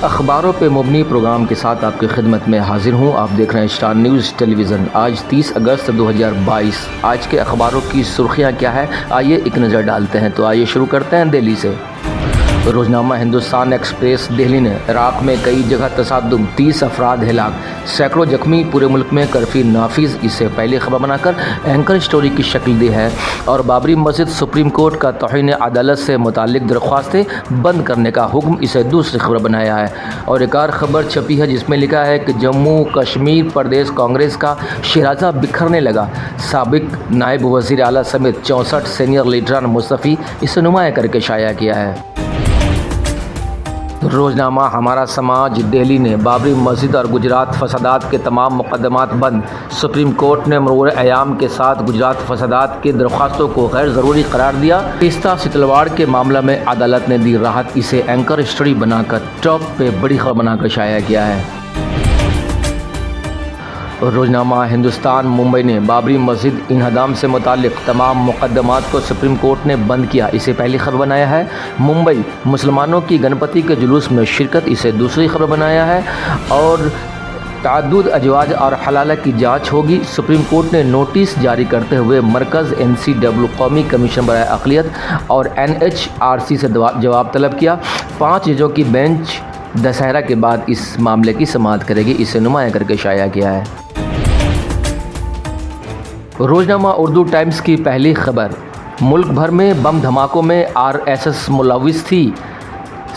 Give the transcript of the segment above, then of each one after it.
اخباروں پہ مبنی پروگرام کے ساتھ آپ کی خدمت میں حاضر ہوں۔ آپ دیکھ رہے ہیں اسٹار نیوز ٹیلی ویژن۔ آج 30 اگست 2022۔ آج کے اخباروں کی سرخیاں کیا ہے، آئیے ایک نظر ڈالتے ہیں۔ تو آئیے شروع کرتے ہیں دہلی سے۔ روزنامہ ہندوستان ایکسپریس دہلی نے عراق میں کئی جگہ تصادم، 30 افراد ہلاک، سینکڑوں زخمی، پورے ملک میں کرفیو نافذ، اسے پہلی خبر بنا کر اینکر سٹوری کی شکل دی ہے۔ اور بابری مسجد، سپریم کورٹ کا توہین عدالت سے متعلق درخواستیں بند کرنے کا حکم، اسے دوسری خبر بنایا ہے۔ اور ایک اور خبر چھپی ہے جس میں لکھا ہے کہ جموں کشمیر پردیش کانگریس کا شیرازہ بکھرنے لگا، سابق نائب وزیر اعلیٰ سمیت 64 سینئر لیڈران مستعفی، اسے نمایاں کر کے شائع کیا ہے۔ روزنامہ ہمارا سماج دہلی نے بابری مسجد اور گجرات فسادات کے تمام مقدمات بند، سپریم کورٹ نے مرور ایام کے ساتھ گجرات فسادات کی درخواستوں کو غیر ضروری قرار دیا، تیستا ستلواڑ کے معاملہ میں عدالت نے دی راحت، اسے اینکر اسٹوری بنا کر ٹاپ پہ بڑی خبر بنا کر شائع کیا ہے۔ روزنامہ ہندوستان ممبئی نے بابری مسجد انہدام سے متعلق تمام مقدمات کو سپریم کورٹ نے بند کیا، اسے پہلی خبر بنایا ہے۔ ممبئی، مسلمانوں کی گنپتی کے جلوس میں شرکت، اسے دوسری خبر بنایا ہے۔ اور تعدد ازواج اور حلالہ کی جانچ ہوگی، سپریم کورٹ نے نوٹس جاری کرتے ہوئے مرکز NCW قومی کمیشن برائے اقلیت اور NHRC سے جواب طلب کیا۔ 5 ججوں کی بینچ دسہرہ کے بعد اس معاملے کی سماعت کرے گی، اسے نمایاں کر کے شائع کیا ہے۔ روزنامہ اردو ٹائمز کی پہلی خبر، ملک بھر میں بم دھماکوں میں RSS ملوث تھی،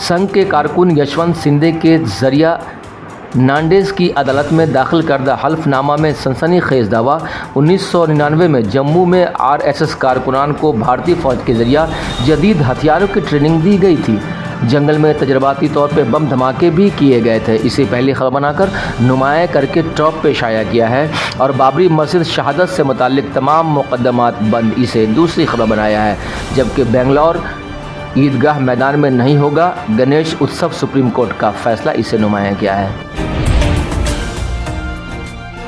سنگھ کے کارکن یشونت سندھے کے ذریعہ نانڈیز کی عدالت میں داخل کردہ حلف نامہ میں سنسنی خیز دعویٰ۔ 1999 میں جموں میں RSS کارکنان کو بھارتی فوج کے ذریعہ جدید ہتھیاروں کی ٹریننگ دی گئی تھی، جنگل میں تجرباتی طور پہ بم دھماکے بھی کیے گئے تھے، اسے پہلی خبر بنا کر نمایاں کر کے ٹاپ پہ شائع کیا ہے۔ اور بابری مسجد شہادت سے متعلق تمام مقدمات بند، اسے دوسری خبر بنایا ہے۔ جبکہ بنگلور عیدگاہ میدان میں نہیں ہوگا گنیش اتسو، سپریم کورٹ کا فیصلہ، اسے نمایاں کیا ہے۔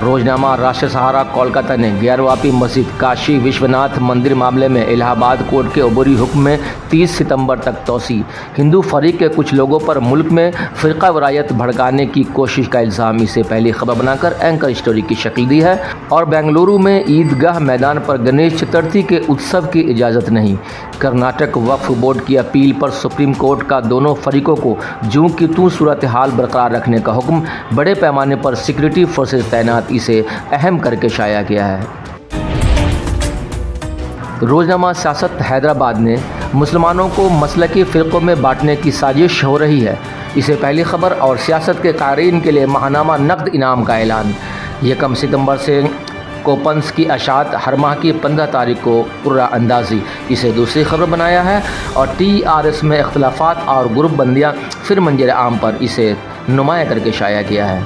روزنامہ راشٹر سہارا کولکاتہ نے غیرواپی مسجد، کاشی وشوناتھ مندر معاملے میں الہ آباد کورٹ کے عبوری حکم میں 30 ستمبر تک توسیع، ہندو فریق کے کچھ لوگوں پر ملک میں فرقہ وارایت بھڑکانے کی کوشش کا الزام، اسے پہلی خبر بنا کر اینکر اسٹوری کی شکل دی ہے۔ اور بنگلورو میں عیدگاہ میدان پر گنیش چترتھی کے اتسو کی اجازت نہیں، کرناٹک وقف بورڈ کی اپیل پر سپریم کورٹ کا دونوں فریقوں کو جوں کی توں صورتحال برقرار رکھنے کا حکم، بڑے پیمانے پر سیکورٹی فورسز تعینات، اسے اہم کر کے شائع کیا ہے۔ روزنامہ سیاست حیدرآباد نے مسلمانوں کو مسلکی فرقوں میں بانٹنے کی سازش ہو رہی ہے، اسے پہلی خبر۔ اور سیاست کے قارئین کے لیے ماہنامہ نقد انعام کا اعلان، 1 ستمبر سے کوپنز کی اشاعت، ہر ماہ کی 15 تاریخ کو قرعہ اندازی، اسے دوسری خبر بنایا ہے۔ اور TRS میں اختلافات اور گروپ بندیاں پھر منظر عام پر، اسے نمایاں کر کے شائع کیا ہے۔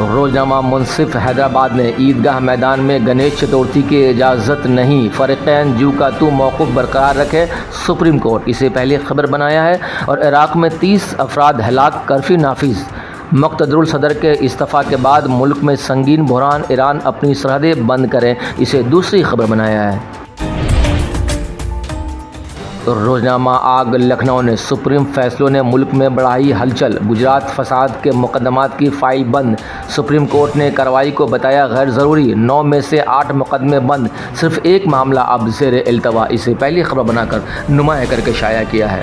روزنامہ منصف حیدرآباد نے عیدگاہ میدان میں گنیش چترتھی کی اجازت نہیں، فریقین جو کا تو موقف برقرار رکھے، سپریم کورٹ، اسے پہلی خبر بنایا ہے۔ اور عراق میں 30 افراد ہلاک، کرفیو نافذ، مقتدر الصدر کے استعفیٰ کے بعد ملک میں سنگین بحران، ایران اپنی سرحدیں بند کریں، اسے دوسری خبر بنایا ہے۔ روزنامہ آگ لکھنؤ نے سپریم فیصلوں نے ملک میں بڑھائی ہلچل، گجرات فساد کے مقدمات کی فائل بند، سپریم کورٹ نے کارروائی کو بتایا غیر ضروری، 9 میں سے 8 مقدمے بند، صرف ایک معاملہ اب زیر التوا، اسے پہلی خبر بنا کر نمایاں کر کے شائع کیا ہے۔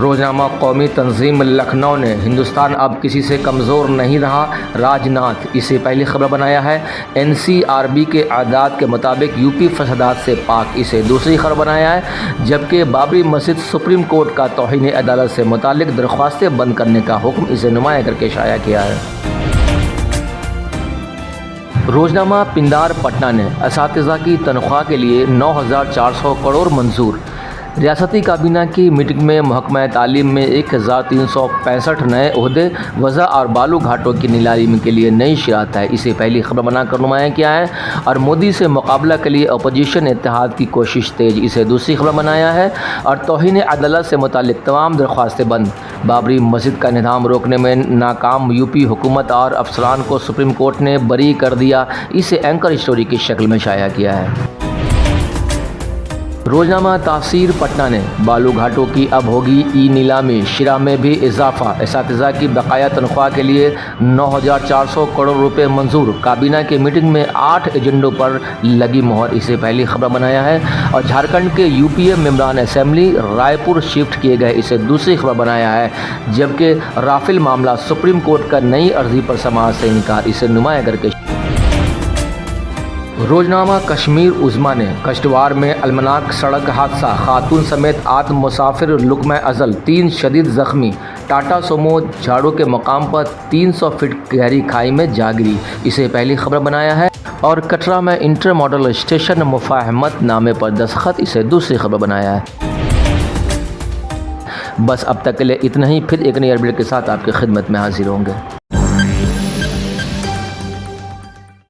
روزنامہ قومی تنظیم لکھنؤ نے ہندوستان اب کسی سے کمزور نہیں رہا، راج ناتھ، اسے پہلی خبر بنایا ہے۔ NCRB کے اعداد کے مطابق UP فسادات سے پاک، اسے دوسری خبر بنایا ہے۔ جبکہ بابری مسجد، سپریم کورٹ کا توہین عدالت سے متعلق درخواستیں بند کرنے کا حکم، اسے نمایاں کر کے شائع کیا ہے۔ روزنامہ پندار پٹنہ نے اساتذہ کی تنخواہ کے لیے 9,400 کروڑ منظور، ریاستی کابینہ کی میٹنگ میں محکمہ تعلیم میں 1,365 نئے عہدے وضع اور بالو گھاٹوں کی نیلامی کے لیے نئی شرائط ہے، اسے پہلی خبر بنا کر نمایاں کیا ہے۔ اور مودی سے مقابلہ کے لیے اپوزیشن اتحاد کی کوشش تیز، اسے دوسری خبر بنایا ہے۔ اور توہین عدالت سے متعلق تمام درخواستیں بند، بابری مسجد کا انہدام روکنے میں ناکام UP حکومت اور افسران کو سپریم کورٹ نے بری کر دیا، اسے اینکر اسٹوری کی شکل میں شائع کیا ہے۔ روزنامہ تاثیر پٹنہ نے بالو گھاٹوں کی اب ہوگی ای نیلامی، شرح میں بھی اضافہ، اساتذہ کی بقایا تنخواہ کے لیے 9,400 کروڑ روپے منظور، کابینہ کی میٹنگ میں 8 ایجنڈوں پر لگی مہر، اسے پہلی خبر بنایا ہے۔ اور جھارکھنڈ کے یو پی اے ممبران اسمبلی رائے پور شفٹ کیے گئے، اسے دوسری خبر بنایا ہے۔ جبکہ رافیل معاملہ سپریم کورٹ کا نئی عرضی پر سماعت سے انکار، اسے نمایاں کر کے روزنامہ کشمیر عظمیٰ نے کشتواڑ میں المناک سڑک حادثہ، خاتون سمیت 8 مسافر لقمہ ازل، 3 شدید زخمی، ٹاٹا سومو جھاڑو کے مقام پر 300 فٹ گہری کھائی میں جا گری، اسے پہلی خبر بنایا ہے۔ اور کٹرا میں انٹر ماڈل اسٹیشن مفاہمت نامے پر دستخط، اسے دوسری خبر بنایا ہے۔ بس اب تک کے لیے اتنا ہی، پھر ایک نئی اپڈیٹ کے ساتھ آپ کی خدمت میں حاضر ہوں گے۔